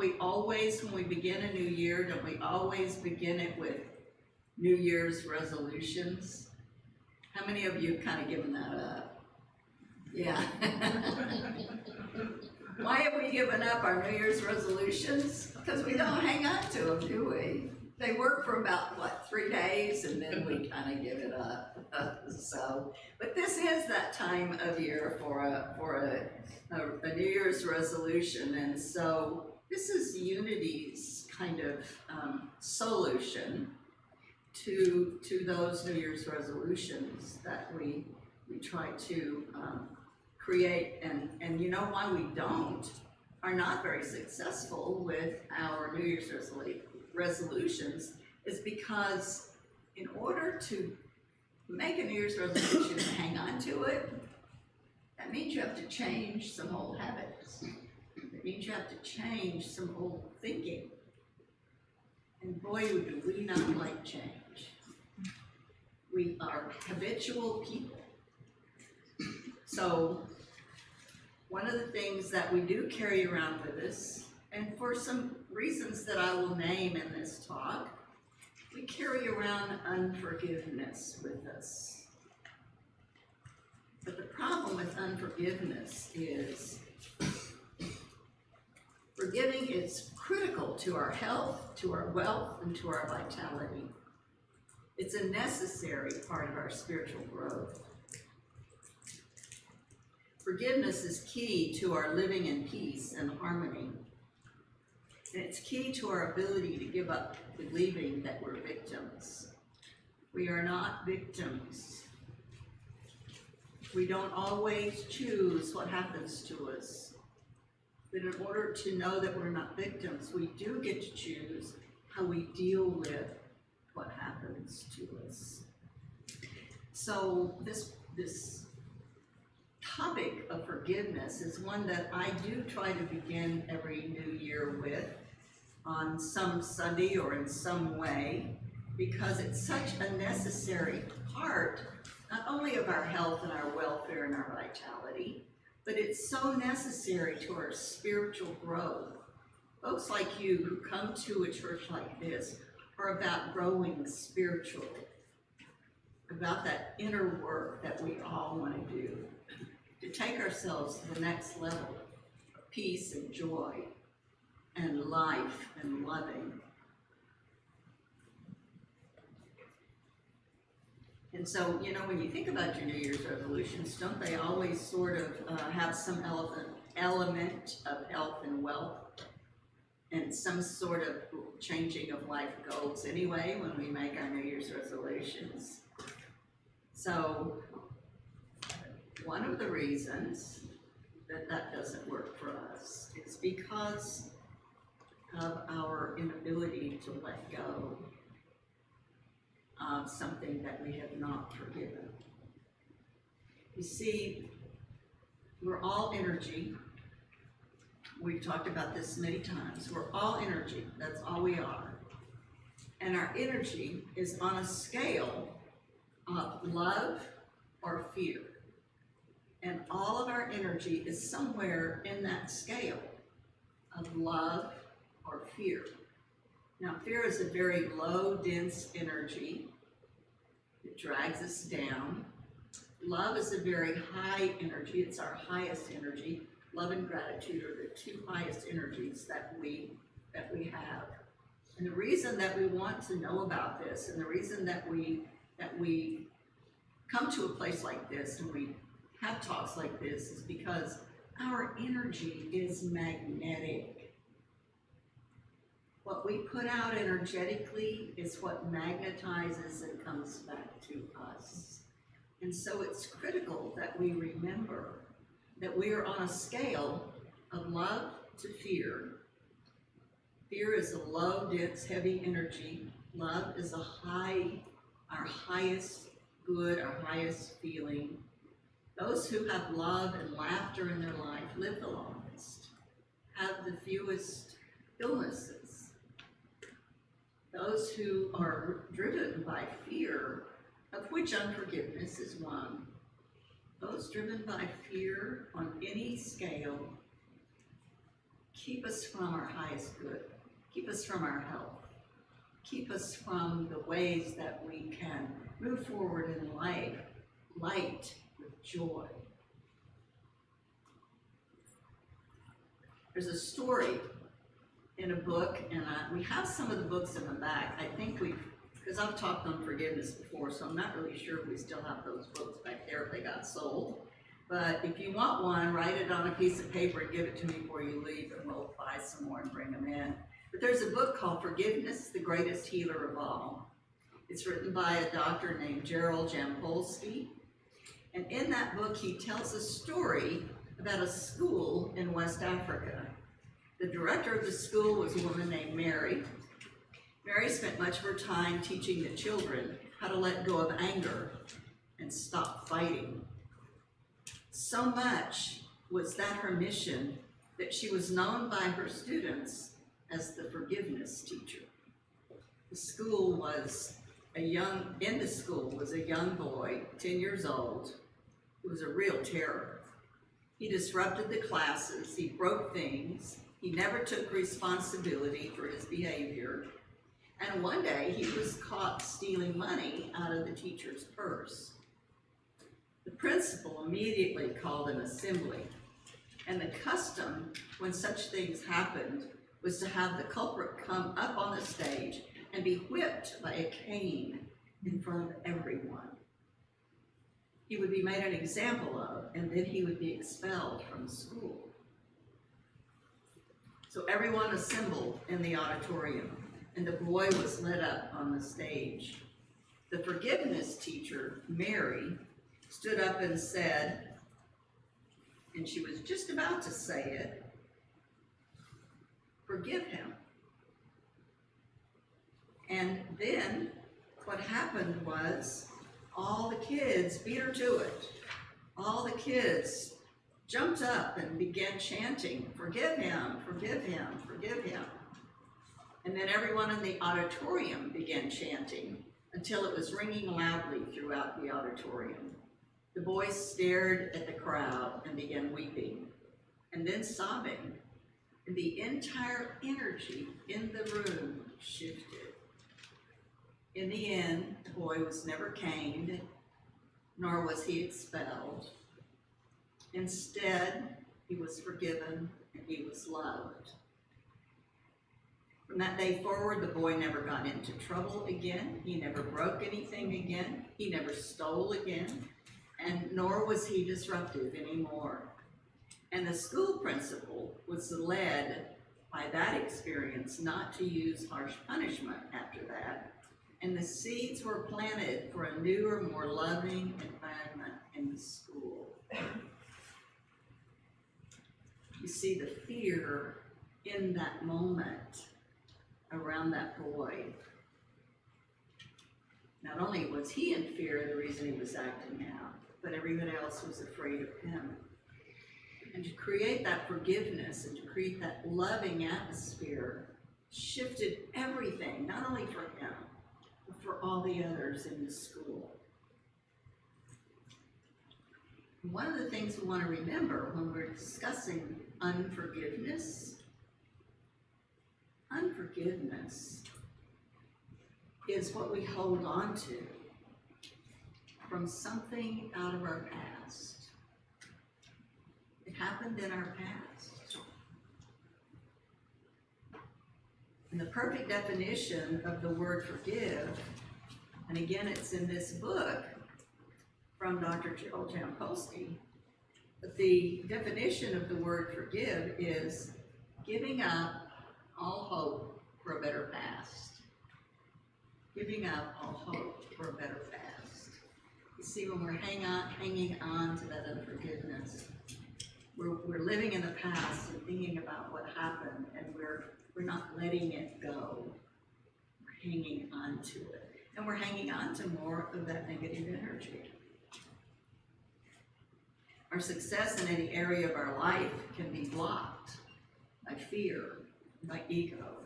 we always, when we begin a new year, don't we always begin it with New Year's resolutions? How many of you have kind of given that up? Yeah. Why have we given up our New Year's resolutions? Because we don't hang on to them, do we? They work for about, what, 3 days, and then we kind of give it up. But this is that time of year for a New Year's resolution, and so this is Unity's kind of solution to those New Year's resolutions that we try to create, and you know why we are not very successful with our New Year's resolutions is because in order to make a New Year's resolution and hang on to it, that means you have to change some old habits. It means you have to change some old thinking. And boy, do we not like change. We are habitual people. So one of the things that we do carry around with us, and for some reasons that I will name in this talk, we carry around unforgiveness with us. But the problem with unforgiveness is forgiving is critical to our health, to our wealth, and to our vitality. It's a necessary part of our spiritual growth. Forgiveness is key to our living in peace and harmony. And it's key to our ability to give up believing that we're victims. We are not victims. We don't always choose what happens to us. But in order to know that we're not victims, we do get to choose how we deal with what happens to us. So this topic of forgiveness is one that I do try to begin every new year with on some Sunday or in some way, because it's such a necessary part, not only of our health and our welfare and our vitality, but it's so necessary to our spiritual growth. Folks like you who come to a church like this are about growing spiritually, about that inner work that we all want to do, to take ourselves to the next level of peace and joy and life and loving. And so, you know, when you think about your New Year's resolutions, don't they always sort of have some element of health and wealth and some sort of changing of life goals anyway when we make our New Year's resolutions? So one of the reasons that doesn't work for us is because of our inability to let go of something that we have not forgiven. You see, we're all energy. We've talked about this many times. We're all energy. That's all we are. And our energy is on a scale of love or fear. And all of our energy is somewhere in that scale of love or fear. Now, fear is a very low, dense energy. It drags us down. Love is a very high energy. It's our highest energy. Love and gratitude are the two highest energies that we have. And the reason that we want to know about this, and the reason that we come to a place like this and we have talks like this, is because our energy is magnetic. What we put out energetically is what magnetizes and comes back to us. And so it's critical that we remember that we are on a scale of love to fear. Fear is a low, dense, heavy energy. Love is our highest good, our highest feeling. Those who have love and laughter in their life live the longest, have the fewest illnesses. Those who are driven by fear, of which unforgiveness is one, those driven by fear on any scale keep us from our highest good, keep us from our health, keep us from the ways that we can move forward in life, light with joy. There's a story in a book, and we have some of the books in the back. I think because I've talked on forgiveness before, so I'm not really sure if we still have those books back there if they got sold. But if you want one, write it on a piece of paper and give it to me before you leave, and we'll buy some more and bring them in. But there's a book called Forgiveness, the Greatest Healer of All. It's written by a doctor named Gerald Jampolsky. And in that book, he tells a story about a school in West Africa. The director of the school was a woman named Mary. Mary spent much of her time teaching the children how to let go of anger and stop fighting. So much was that her mission that she was known by her students as the forgiveness teacher. In the school was a young boy, 10 years old, who was a real terror. He disrupted the classes, he broke things, he never took responsibility for his behavior, and one day he was caught stealing money out of the teacher's purse. The principal immediately called an assembly, and the custom when such things happened was to have the culprit come up on the stage and be whipped by a cane in front of everyone. He would be made an example of, and then he would be expelled from school. So everyone assembled in the auditorium, and the boy was led up on the stage. The forgiveness teacher, Mary, stood up and said, and she was just about to say it, "Forgive him." And then what happened was all the kids beat her to it. All the kids jumped up and began chanting, "Forgive him, forgive him, forgive him." And then everyone in the auditorium began chanting until it was ringing loudly throughout the auditorium. The boy stared at the crowd and began weeping and then sobbing, and the entire energy in the room shifted. In the end, the boy was never caned, nor was he expelled. Instead, he was forgiven and he was loved. From that day forward, the boy never got into trouble again. He never broke anything again. He never stole again, and nor was he disruptive anymore. And the school principal was led by that experience not to use harsh punishment after that. And the seeds were planted for a newer, more loving environment in the school. You see the fear in that moment around that boy. Not only was he in fear of the reason he was acting out, but everybody else was afraid of him. And to create that forgiveness and to create that loving atmosphere shifted everything, not only for him, but for all the others in the school. One of the things we want to remember when we're discussing unforgiveness is what we hold on to from something out of our past. It happened in our past. And the perfect definition of the word forgive, and again it's in this book from Dr. Gerald Jampolsky, but the definition of the word forgive is giving up all hope for a better past. Giving up all hope for a better past. You see, when we're hanging on to that unforgiveness, we're living in the past and thinking about what happened, and we're not letting it go. We're hanging on to it. And we're hanging on to more of that negative energy. Our success in any area of our life can be blocked by fear, by ego,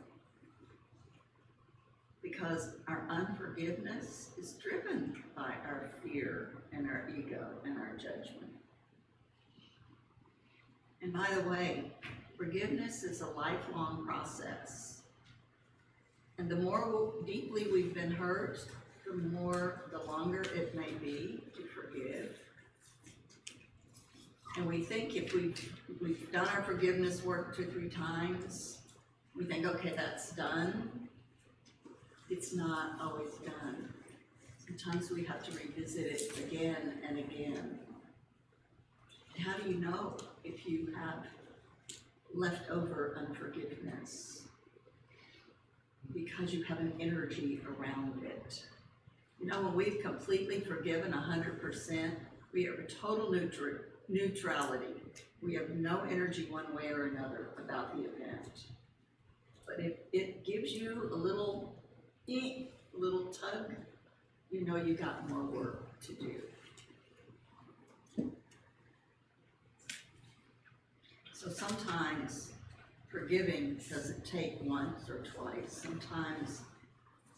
because our unforgiveness is driven by our fear and our ego and our judgment. And by the way, Forgiveness is a lifelong process. And the more deeply we've been hurt, the longer it may be to forgive. And we think if we've done our forgiveness work 2 or 3 times, we think, okay, that's done. It's not always done. Sometimes we have to revisit it again and again. How do you know if you have leftover unforgiveness? Because you have an energy around it. You know, when we've completely forgiven 100%, we are total neutrality. We have no energy one way or another about the event. But if it gives you a little tug, you know you got more work to do. So sometimes forgiving doesn't take once or twice. Sometimes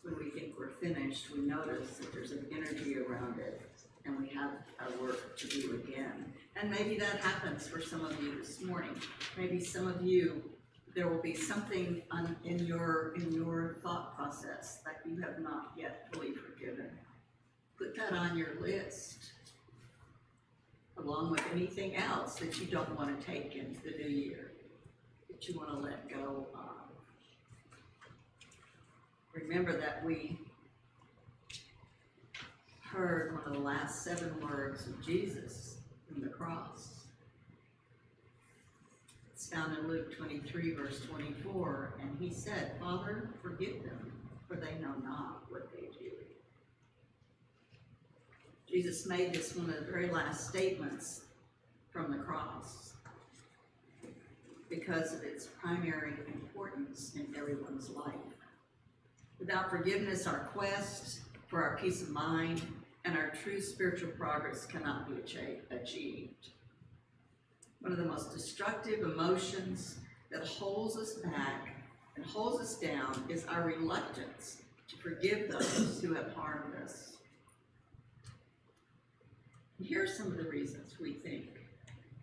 when we think we're finished, we notice that there's an energy around it and we have our work to do again. And maybe that happens for some of you this morning. Maybe some of you, there will be something in your thought process that you have not yet fully forgiven. Put that on your list, along with anything else that you don't want to take into the new year, that you want to let go of. Remember that we heard one of the last 7 words of Jesus from the cross. It's found in Luke 23, verse 24, and he said, "Father, forgive them, for they know not what they do." Jesus made this one of the very last statements from the cross because of its primary importance in everyone's life. Without forgiveness, our quest for our peace of mind and our true spiritual progress cannot be achieved. One of the most destructive emotions that holds us back and holds us down is our reluctance to forgive those who have harmed us. Here are some of the reasons we think.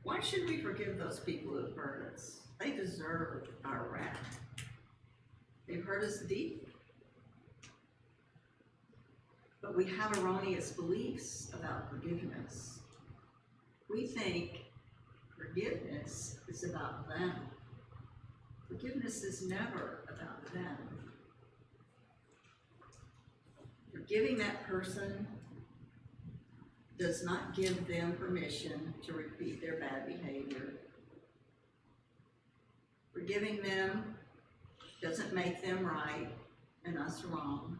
Why should we forgive those people who have hurt us? They deserve our wrath. They've hurt us deep. But we have erroneous beliefs about forgiveness. We think forgiveness is about them. Forgiveness is never about them. Forgiving that person does not give them permission to repeat their bad behavior. Forgiving them doesn't make them right and us wrong.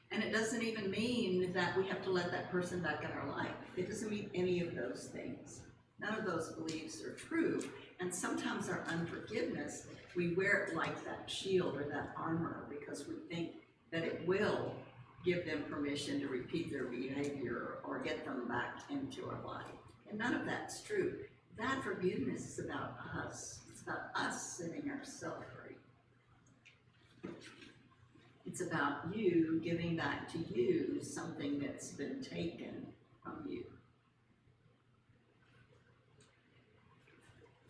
And it doesn't even mean that we have to let that person back in our life. It doesn't mean any of those things. None of those beliefs are true. And sometimes our unforgiveness, we wear it like that shield or that armor because we think that it will give them permission to repeat their behavior or get them back into our life. And none of that's true. That forgiveness is about us. It's about us setting ourselves free. It's about you giving back to you something that's been taken from you.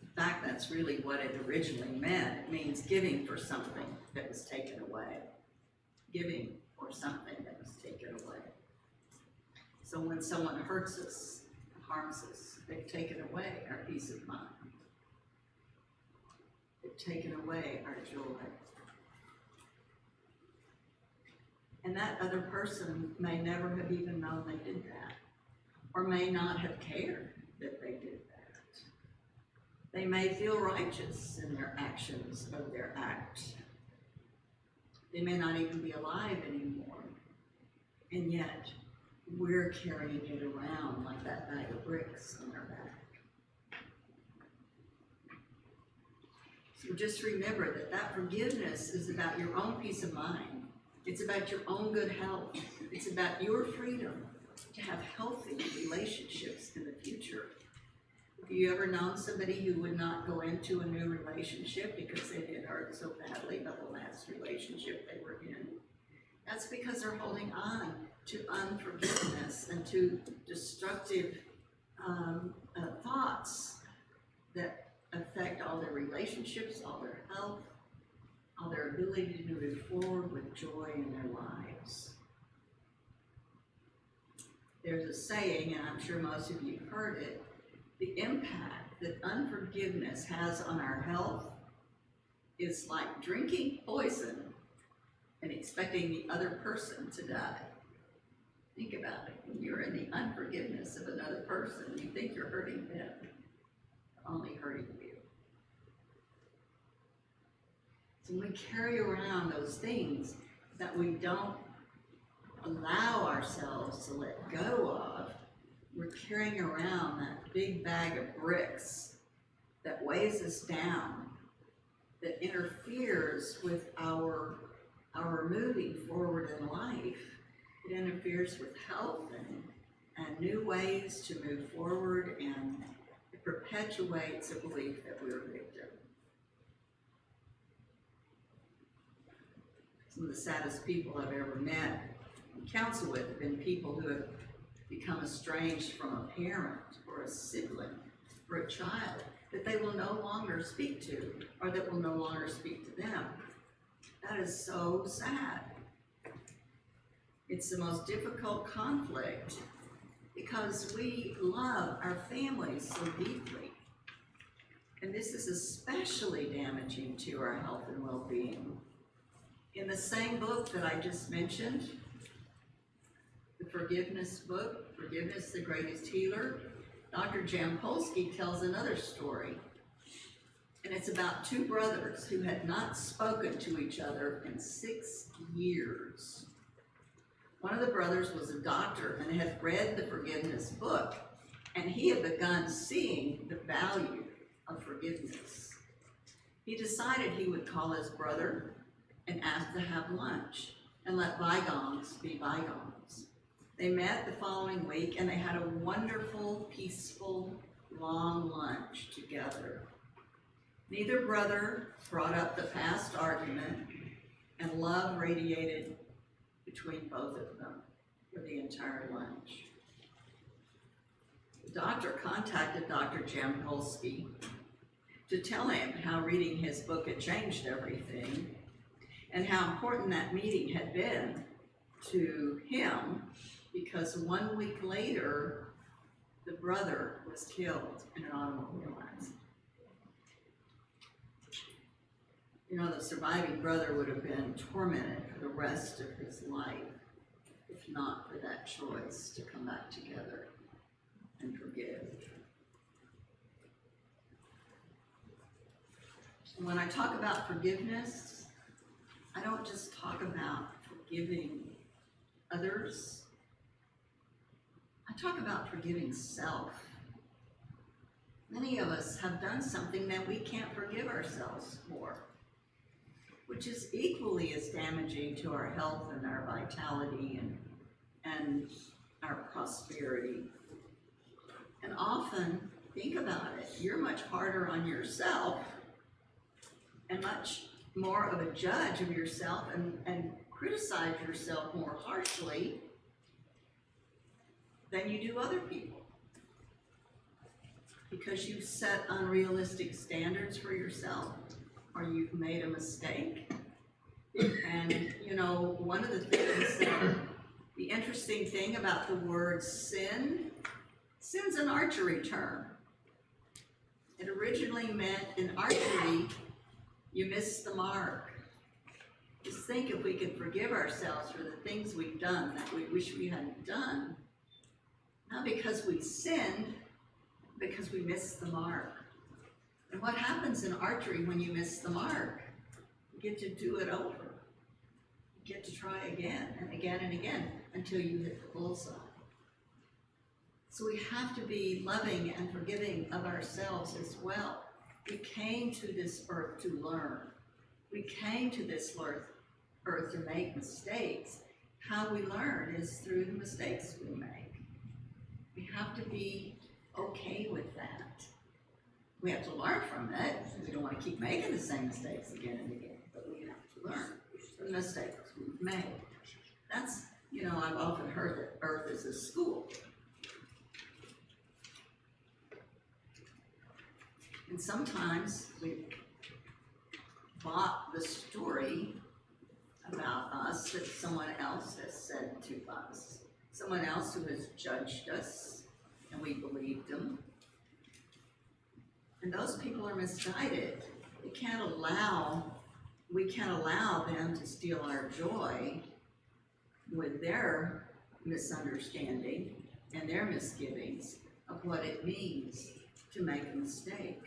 In fact, that's really what it originally meant. It means giving for something that was taken away. Giving for something that was taken away. So when someone hurts us, harms us, they've taken away our peace of mind. They've taken away our joy. And that other person may never have even known they did that, or may not have cared that they did that. They may feel righteous in their actions of their act. They may not even be alive anymore, and yet we're carrying it around like that bag of bricks on our back. So just remember that forgiveness is about your own peace of mind. It's about your own good health. It's about your freedom to have healthy relationships in the future. Have you ever known somebody who would not go into a new relationship because they get hurt so badly by the last relationship they were in? That's because they're holding on to unforgiveness and to destructive thoughts that affect all their relationships, all their health, all their ability to move forward with joy in their lives. There's a saying, and I'm sure most of you have heard it, the impact that unforgiveness has on our health is like drinking poison and expecting the other person to die. Think about it. When you're in the unforgiveness of another person, you think you're hurting them, only hurting you. So when we carry around those things that we don't allow ourselves to let go of, we're carrying around that big bag of bricks that weighs us down, that interferes with our moving forward in life. It interferes with health and new ways to move forward, and it perpetuates a belief that we're a victim. Some of the saddest people I've ever met and counseled with have been people who have become estranged from a parent or a sibling or a child that they will no longer speak to, or that will no longer speak to them. That is so sad. It's the most difficult conflict because we love our families so deeply. And this is especially damaging to our health and well-being. In the same book that I just mentioned, the forgiveness book, Forgiveness, the Greatest Healer, Dr. Jampolsky tells another story. And it's about two brothers who had not spoken to each other in 6 years. One of the brothers was a doctor and had read the forgiveness book, and he had begun seeing the value of forgiveness. He decided he would call his brother and ask to have lunch and let bygones be bygones. They met the following week, and they had a wonderful, peaceful, long lunch together. Neither brother brought up the past argument, and love radiated between both of them for the entire lunch. The doctor contacted Dr. Jampolsky to tell him how reading his book had changed everything, and how important that meeting had been to him, because 1 week later, the brother was killed in an automobile accident. You know, the surviving brother would have been tormented for the rest of his life, if not for that choice to come back together and forgive. And when I talk about forgiveness, I don't just talk about forgiving others. I talk about forgiving self. Many of us have done something that we can't forgive ourselves for, which is equally as damaging to our health and our vitality and our prosperity. And often, think about it, you're much harder on yourself and much more of a judge of yourself and criticize yourself more harshly than you do other people, because you've set unrealistic standards for yourself, or you've made a mistake. And you know, one of the things that, the interesting thing about the word sin, sin's an archery term. It originally meant in archery, you missed the mark. Just think if we could forgive ourselves for the things we've done that we wish we hadn't done, not because we sinned, because we missed the mark. And what happens in archery when you miss the mark? You get to do it over. You get to try again and again and again until you hit the bullseye. So we have to be loving and forgiving of ourselves as well. We came to this earth to learn. We came to this earth to make mistakes. How we learn is through the mistakes we make. We have to be okay with that. We have to learn from it. We don't want to keep making the same mistakes again and again, but we have to learn from the mistakes we've made. That's, you know, I've often heard that earth is a school. And sometimes we bought the story about us that someone else has said to us. Someone else who has judged us, and we believed them. And those people are misguided. We can't allow them to steal our joy with their misunderstanding and their misgivings of what it means to make a mistake.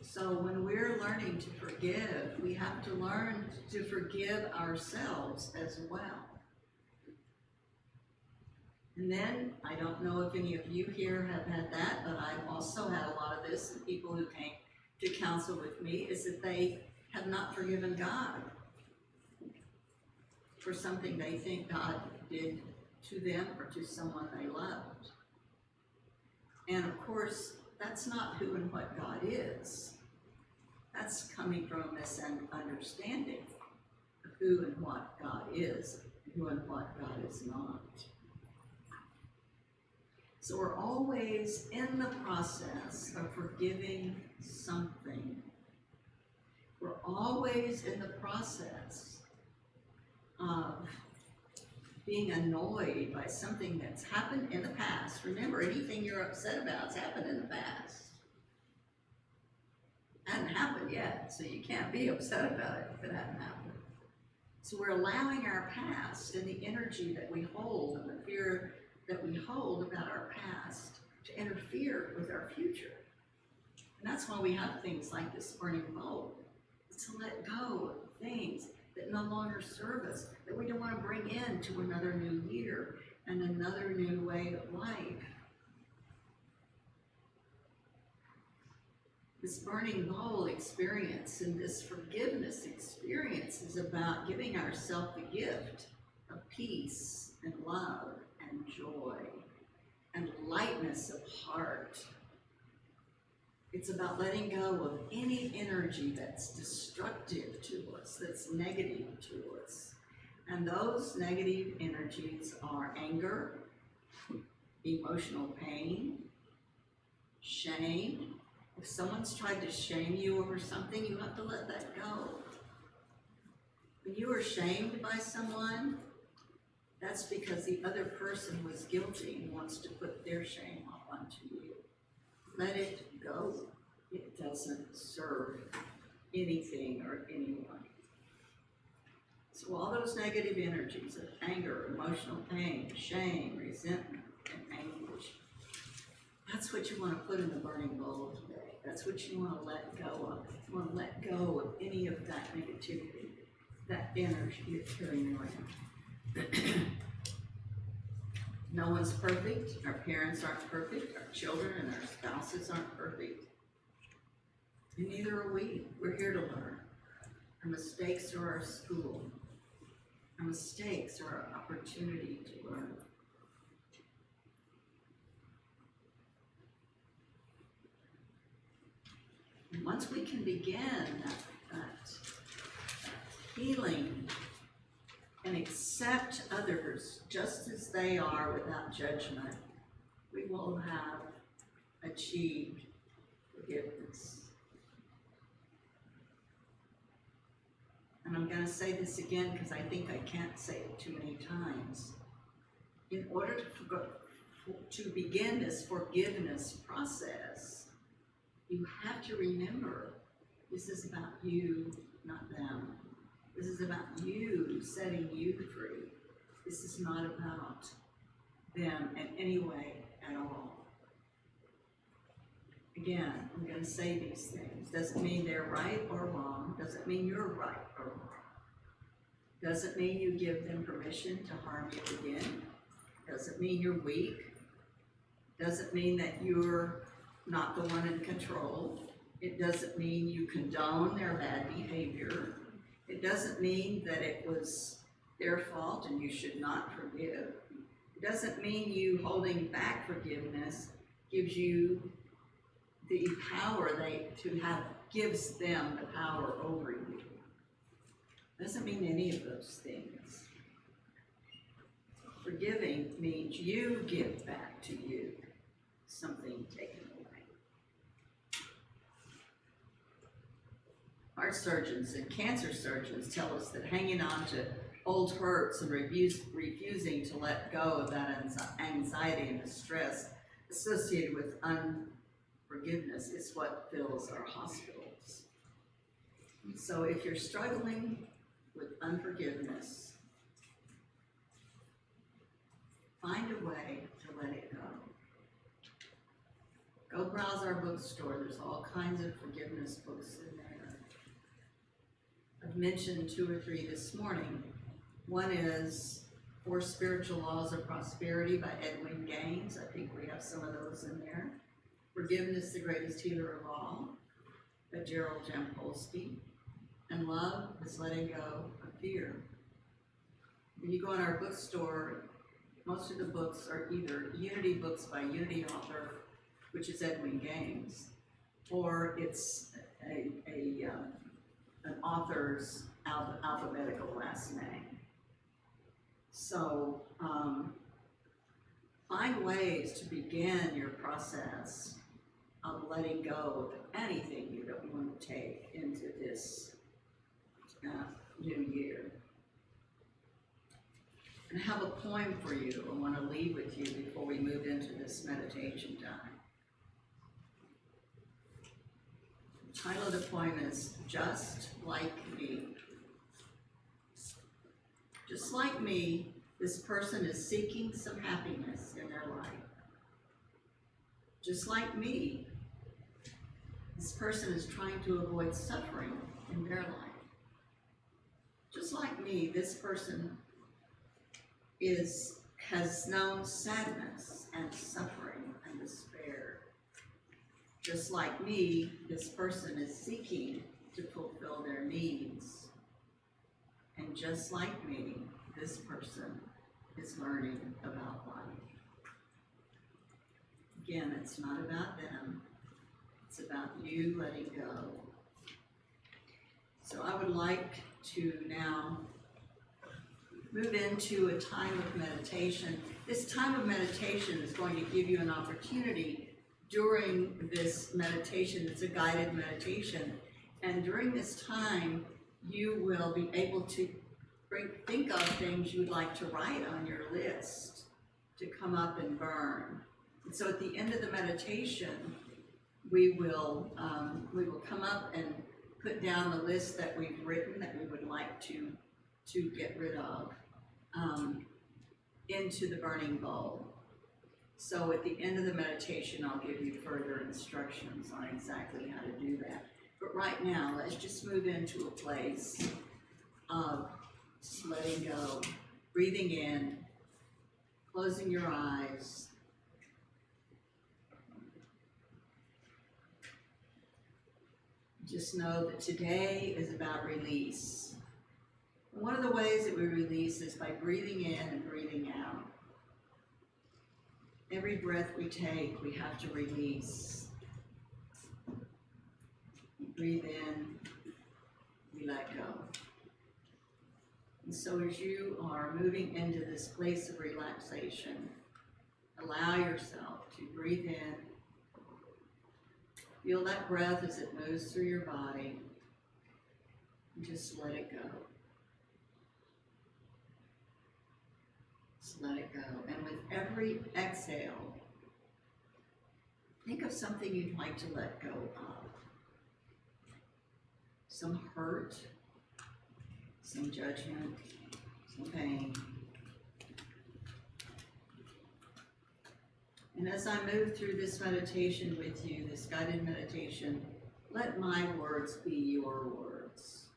So when we're learning to forgive, we have to learn to forgive ourselves as well. And then, I don't know if any of you here have had that, but I've also had a lot of this, and people who came to counsel with me, is that they have not forgiven God for something they think God did to them or to someone they loved. And of course, that's not who and what God is. That's coming from a misunderstanding of who and what God is, and who and what God is not. So we're always in the process of forgiving something. We're always in the process of being annoyed by something that's happened in the past. Remember, anything you're upset about has happened in the past. It hasn't happened yet, so you can't be upset about it if it hasn't happened. So we're allowing our past and the energy that we hold and the fear that we hold about our past to interfere with our future. And that's why we have things like this burning bowl. It's to let go of things that no longer serve us, that we don't want to bring into another new year and another new way of life. This burning bowl experience and this forgiveness experience is about giving ourselves the gift of peace and love and joy and lightness of heart. It's about letting go of any energy that's destructive to us, that's negative to us. And those negative energies are anger, emotional pain, shame. If someone's tried to shame you over something, you have to let that go. When you are shamed by someone, that's because the other person was guilty and wants to put their shame off onto you. Let it go. It doesn't serve anything or anyone. So all those negative energies of anger, emotional pain, shame, resentment, and anguish, that's what you want to put in the burning bowl today. That's what you want to let go of. You want to let go of any of that negativity, that energy you're carrying around. No one's perfect. Our parents aren't perfect. Our children and our spouses aren't perfect. And neither are we. We're here to learn. Our mistakes are our school. Our mistakes are our opportunity to learn. And once we can begin that healing and accept others just as they are without judgment, we will have achieved forgiveness. And I'm going to say this again because I think I can't say it too many times. In order to begin this forgiveness process, you have to remember this is about you, not them. This is about you setting you free. This is not about them in any way at all. Again, I'm going to say these things. Doesn't mean they're right or wrong. Doesn't mean you're right or wrong. Doesn't mean you give them permission to harm you again. Doesn't mean you're weak. Doesn't mean that you're not the one in control. It doesn't mean you condone their bad behavior. It doesn't mean that it was their fault and you should not forgive. It doesn't mean you holding back forgiveness gives you the power gives them the power over you. Doesn't mean any of those things. Forgiving means you give back to you something taken away. heart surgeons and cancer surgeons tell us that hanging on to old hurts and refusing to let go of that anxiety and distress associated with unforgiveness is what fills our hospitals. So if you're struggling with unforgiveness, find a way to let it go. Go browse our bookstore. There's all kinds of forgiveness books in there. I've mentioned 2 or 3 this morning. One is 4 Spiritual Laws of Prosperity by Edwin Gaines. I think we have some of those in there. Forgiveness, the Greatest Healer of All by Gerald Jampolsky. And Love is Letting Go of Fear. When you go in our bookstore, most of the books are either Unity books by Unity author, which is Edwin Gaines, or it's an author's alphabetical last name. So find ways to begin your process of letting go of anything you don't want to take into this new year. And I have a poem for you I want to leave with you before we move into this meditation time. The title of the poem is Just Like Me. Just like me, this person is seeking some happiness in their life. Just like me, this person is trying to avoid suffering in their life. Just like me, this person has known sadness and suffering and despair. Just like me, this person is seeking to fulfill their needs. And just like me, this person is learning about life. Again, it's not about them. It's about you letting go. So I would like to now move into a time of meditation. This time of meditation is going to give you an opportunity during this meditation. It's a guided meditation. And during this time, you will be able to think of things you would like to write on your list to come up and burn. And so at the end of the meditation, we will come up and put down the list that we've written that we would like to get rid of into the burning bowl. So at the end of the meditation, I'll give you further instructions on exactly how to do that. But right now, let's just move into a place of just letting go, breathing in, closing your eyes. Just know that today is about release. One of the ways that we release is by breathing in and breathing out. Every breath we take, we have to release. We breathe in, we let go. And so as you are moving into this place of relaxation, allow yourself to breathe in. Feel that breath as it moves through your body. And just let it go. Just let it go. And with every exhale, think of something you'd like to let go of. Some hurt, some judgment, some pain. And as I move through this meditation with you, this guided meditation, let my words be your words.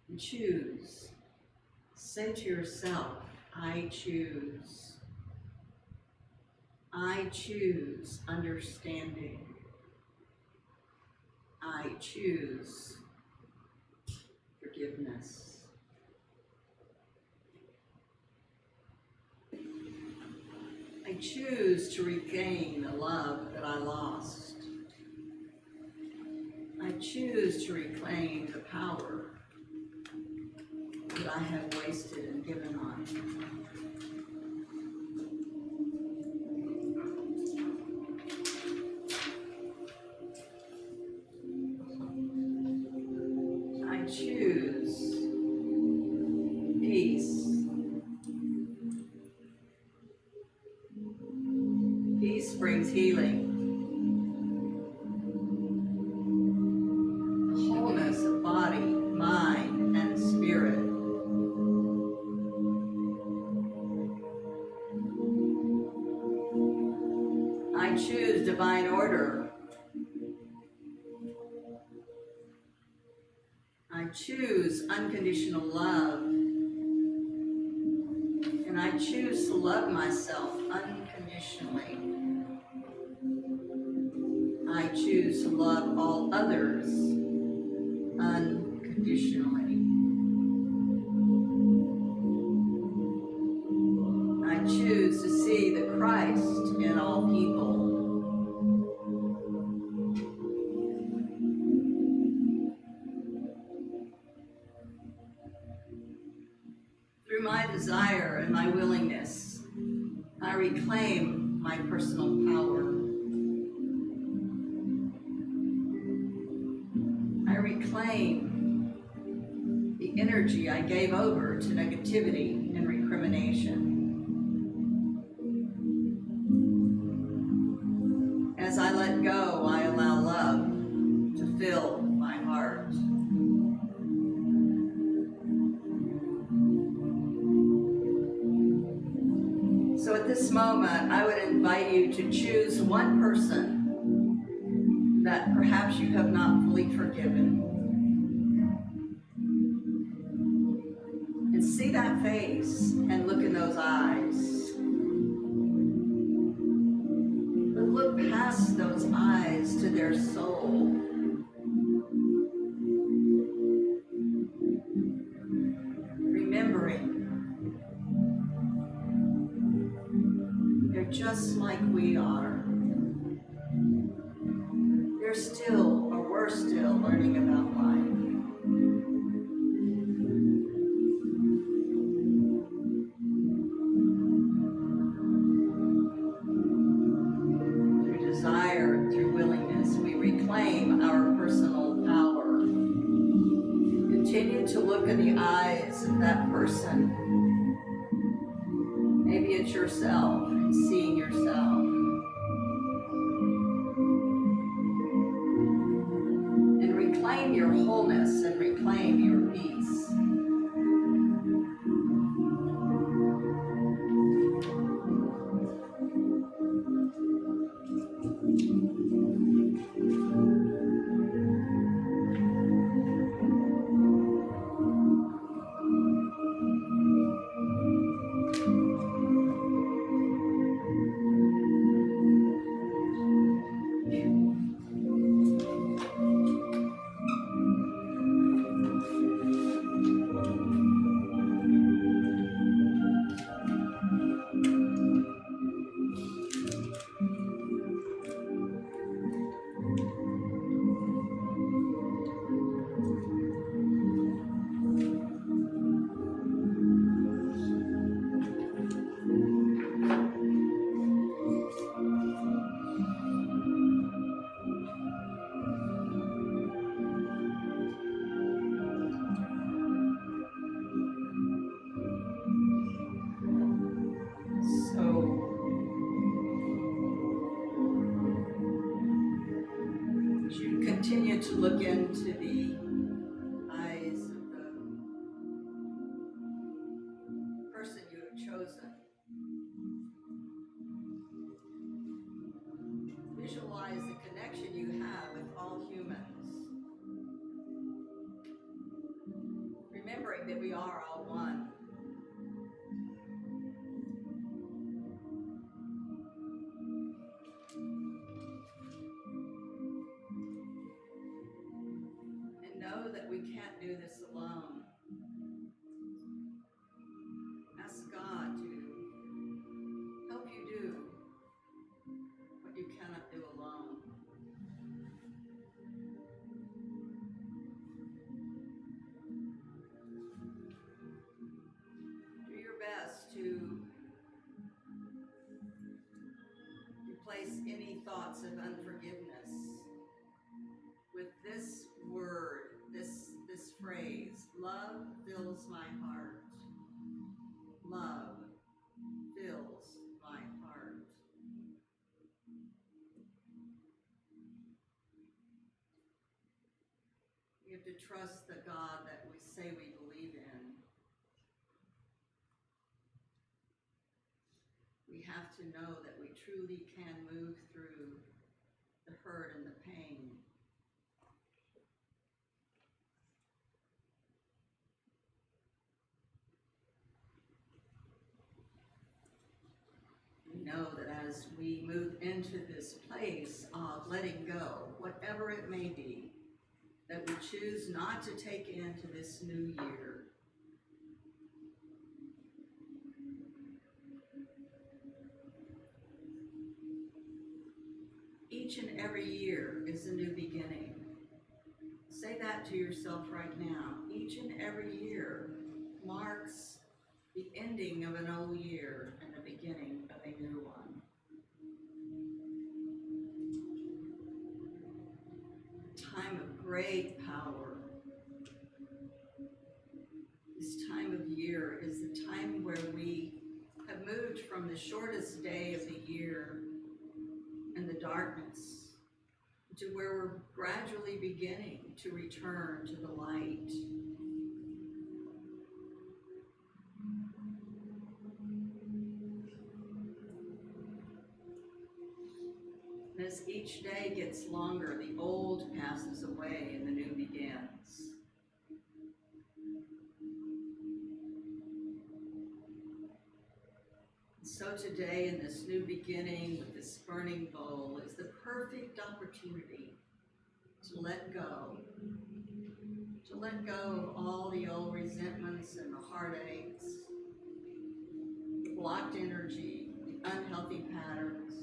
And choose. Say to yourself, I choose. I choose understanding. I choose forgiveness. I choose to regain the love that I lost. I choose to reclaim the power that I have wasted and given on. brings healing. The wholeness of body, mind, and spirit. I choose divine order. I choose unconditional love. And I choose to love myself unconditionally. I choose to love all others unconditionally. I choose to see the Christ in all people. Through my desire and my willingness, I reclaim my personal power. I reclaim the energy I gave over to negativity and recrimination. As I let go, I allow love to fill my heart. So at this moment, I would invite you to choose one person that perhaps you have not fully forgiven. And see that face and look in those eyes. But look past those eyes to their soul. Remembering they're just like we are. They're still, or we're still, learning about life. Through desire, through willingness, we reclaim our personal power. Continue to look in the eyes of that person. Maybe it's yourself, and seeing yourself. And reclaim your wholeness and reclaim your peace. So, as you continue to look into the eyes of the person you have chosen, visualize the connection you have with all humans. Remembering that we are all one. And know that we can't do this alone. Ask God to help you do what you cannot do alone. Do your best to replace any thoughts of unforgiveness with this word, this phrase: love fills my heart. Love fills my heart. have to trust the God that we say we believe in. We have to know that we truly can move through the hurt and the pain. We know that as we move into this place of letting go, whatever it may be, that we choose not to take into this new year, each and every year is a new beginning. Say that to yourself right now. Each and every year marks the ending of an old year and the beginning of a new one. Time of great power. This time of year is the time where we have moved from the shortest day of the year and the darkness to where we're gradually beginning to return to the light. And as each day gets longer, the old passes away and the new begins. So today, in this new beginning with this burning bowl, is the perfect opportunity to let go. To let go of all the old resentments and the heartaches, the blocked energy, the unhealthy patterns.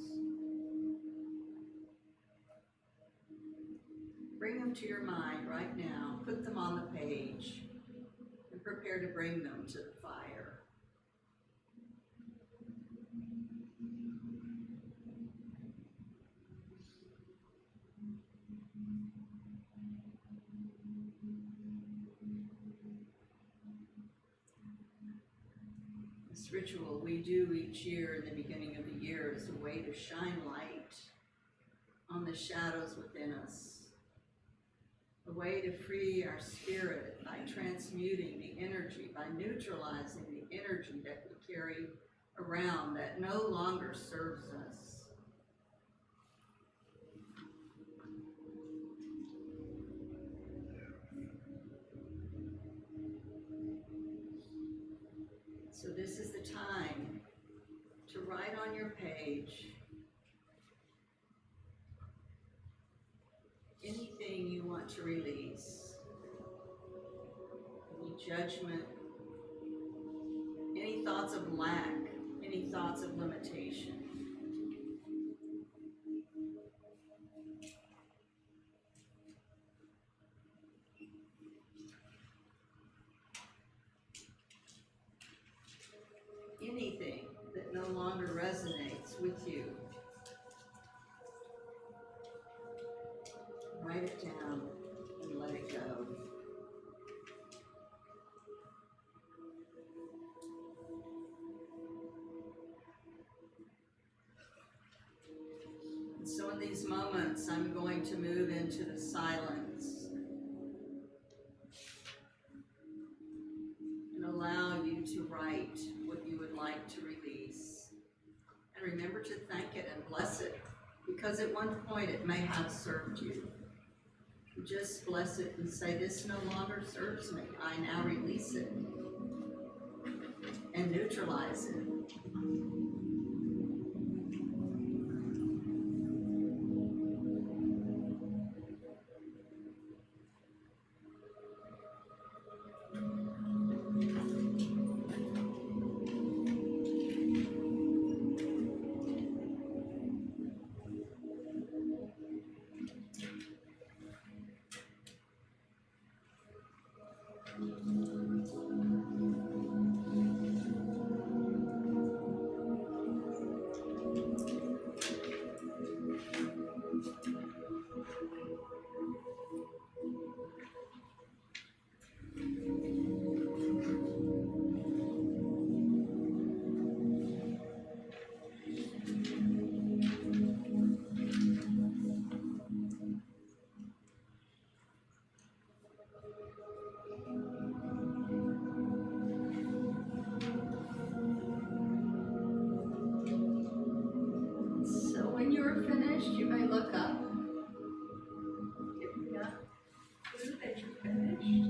Bring them to your mind right now. Put them on the page and prepare to bring them to the fire. This ritual we do each year in the beginning of the year is a way to shine light on the shadows within us, a way to free our spirit by transmuting the energy, by neutralizing the energy that we carry around that no longer serves us. So this is the time to write on your page anything you want to release, any judgment, any thoughts of lack, any thoughts of limitation. Anything that no longer resonates with you. Write it down and let it go. And so in these moments, I'm going to move into the silence and allow you to write what you would like to release. And remember to thank it and bless it, because at one point it may have served you. Just bless it and say, this no longer serves me. I now release it and neutralize it. finished, you may look up. If you got clue that you're finished.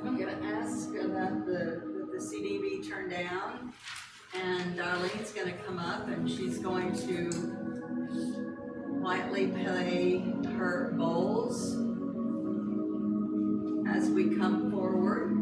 I'm gonna ask that the CD be turned down, and Darlene's gonna come up and she's going to quietly play her bowls as we come forward.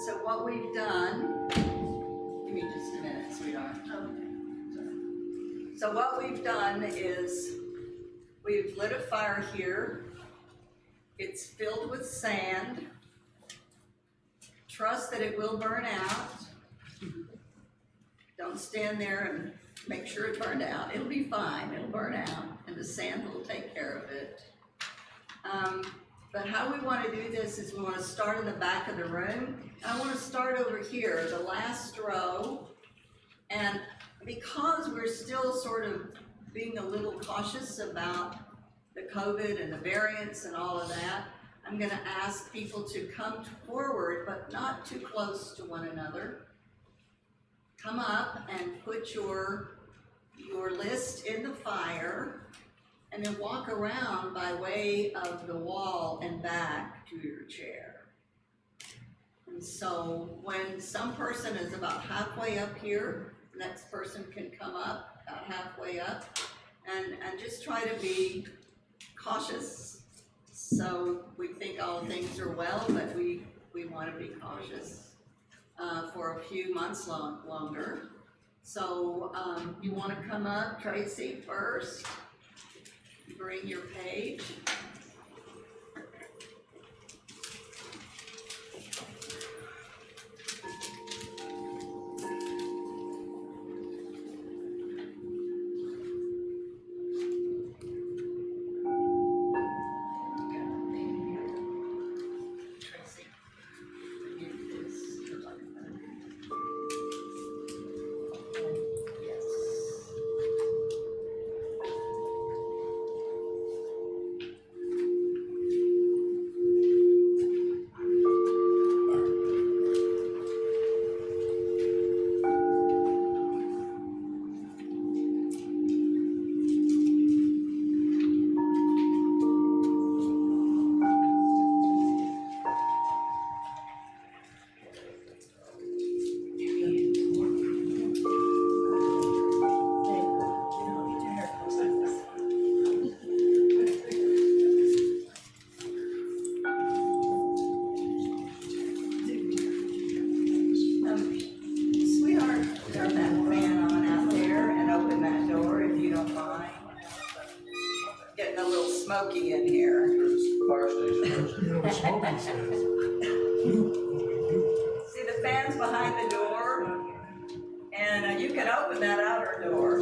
So what we've done, give me just a minute, sweetheart. So what we've done is we've lit a fire here. It's filled with sand. Trust that it will burn out. Don't stand there and make sure it burned out. It'll be fine, it'll burn out, and the sand will take care of it. But how we want to do this is we want to start in the back of the room. I want to start over here, the last row. And because we're still sort of being a little cautious about the COVID and the variants and all of that, I'm going to ask people to come forward, but not too close to one another. Come up and put your list in the fire, and then walk around by way of the wall and back to your chair. And so when some person is about halfway up here, the next person can come up about halfway up, and just try to be cautious. So we think all things are well, but we want to be cautious for a few months longer. So you want to come up, Tracy, first. Bring your page. Tracy, you this. Yes. Sweetheart, turn that fan on out there and open that door if you don't mind. Getting a little smoky in here. Fire station. You know what smoking says? See the fans behind the door? And you can open that outer door.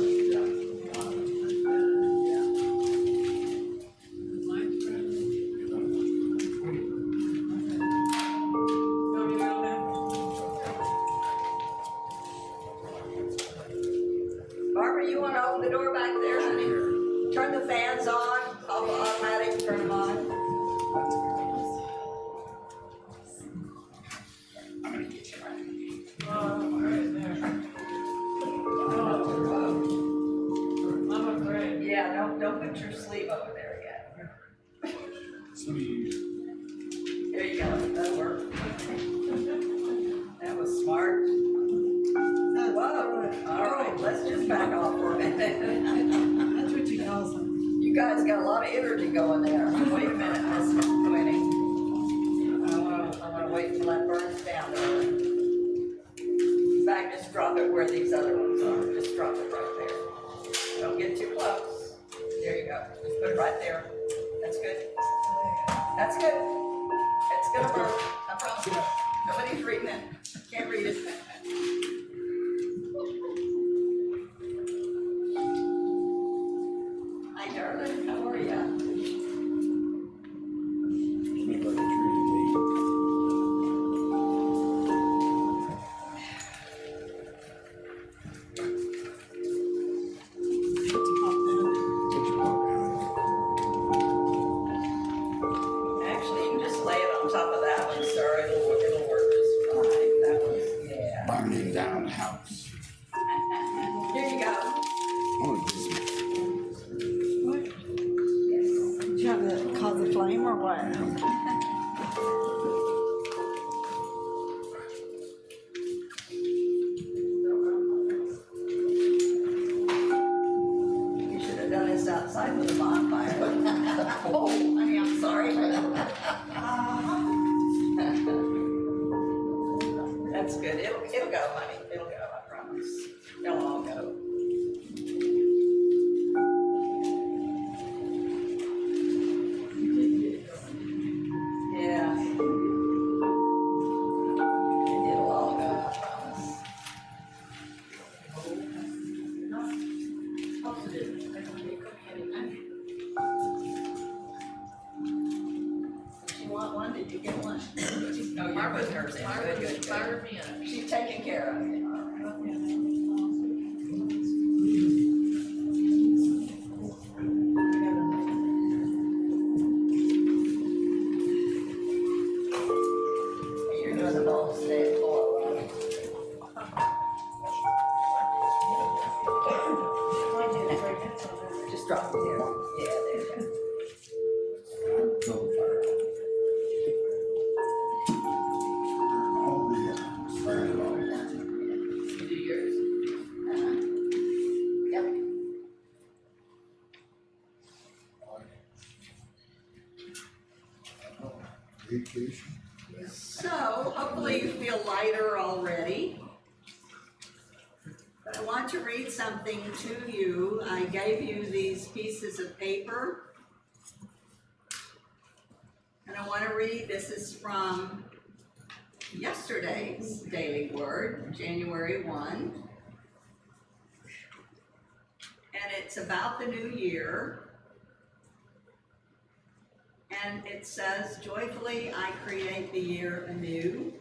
Barbara, you want to open the door back there, honey? Turn the fans on, automatic, turn them on. I'm gonna get you I'm afraid. Yeah, don't put your sleeve over there yet. There you go, that'll work. That was smart. Whoa, all right, let's just back off for a minute. That's what you call them. You guys got a lot of energy going there. Wait a minute, Miss Winnie. I wanna wait until that burns down. In fact, just drop it where these other ones are. Just drop it right there. Don't get too close. There you go. Just put it right there. That's good. That's good. It's gonna burn. I promise you. Nobody's reading it. Can't read it. Hi, darling. How are ya? house. Here you go. What? You trying to cause a flame or what? You should have done this outside with a bonfire. Oh, honey, I'm sorry. That's good. It'll go, honey. It'll go, I promise. It'll all go. Yeah. It'll all go, I promise. Did you want one? Did you get one? Oh, you're putting hers in. Good, good, Fire good. me up. She's taking care of it. All right. You're doing the ball today at 4, right? Just drop it there. Yeah, there you go. Build a fire. All the fire alarm. You do yours. Yep. Vacation. So hopefully you feel lighter already. But I want to read something to you. I gave you these pieces of paper. And I want to read, this is from yesterday's Daily Word, January 1. And it's about the new year. And it says, joyfully I create the year anew.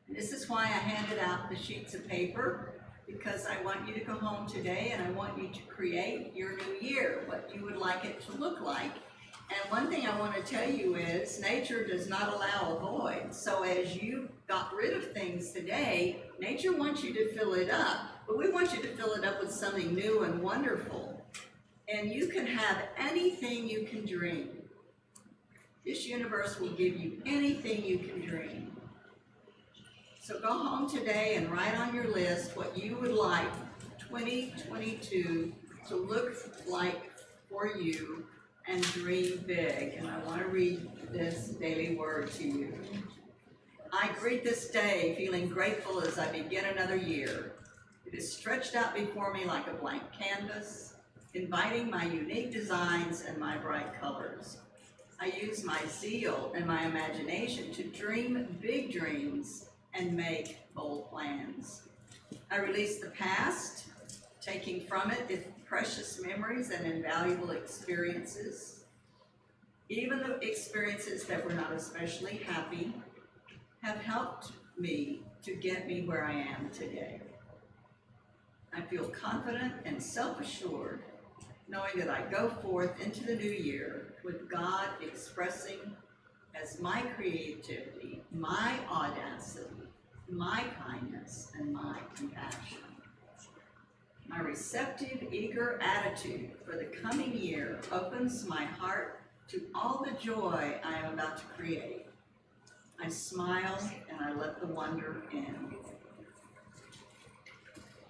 This is why I handed out the sheets of paper, because I want you to go home today and I want you to create your new year, what you would like it to look like. And one thing I want to tell you is nature does not allow a void. So as you got rid of things today, nature wants you to fill it up, but we want you to fill it up with something new and wonderful. And you can have anything you can dream. This universe will give you anything you can dream. So go home today and write on your list what you would like 2022 to look like for you, and dream big. And I want to read this daily word to you. I greet this day feeling grateful as I begin another year. It is stretched out before me like a blank canvas, inviting my unique designs and my bright colors. I use my zeal and my imagination to dream big dreams and make bold plans. I release the past, taking from it its precious memories and invaluable experiences. Even the experiences that were not especially happy have helped me to get me where I am today. I feel confident and self-assured, knowing that I go forth into the new year with God expressing as my creativity, my audacity, my kindness, and my compassion. My receptive, eager attitude for the coming year opens my heart to all the joy I am about to create. I smile and I let the wonder in.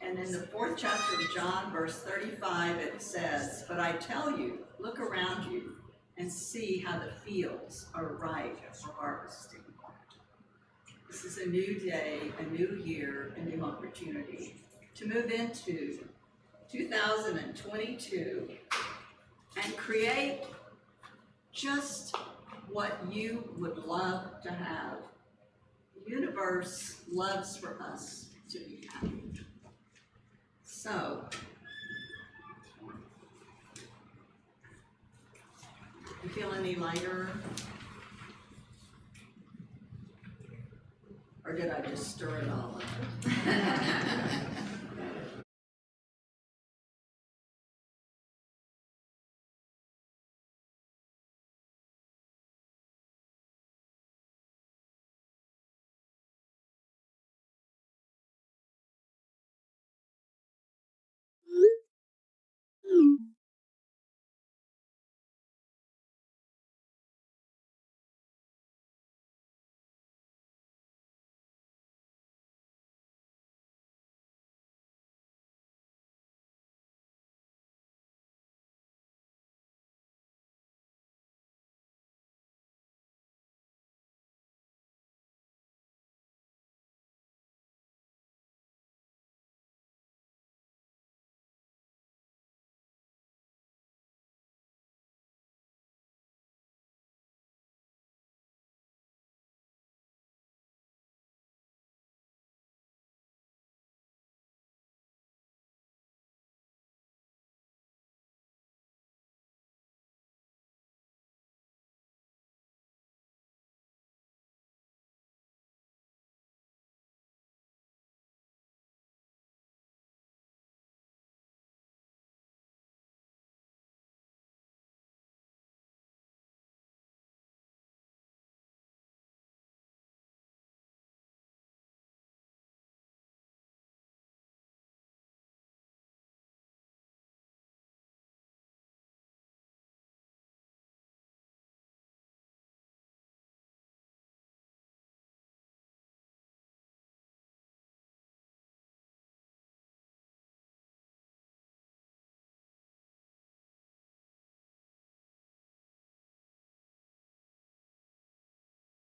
And in the 4th chapter of John, verse 35, it says, but I tell you, look around you and see how the fields are ripe for harvesting. This is a new day, a new year, a new opportunity to move into 2022 and create just what you would love to have. The universe loves for us to be happy. So, you feel any lighter? Or did I just stir it all up?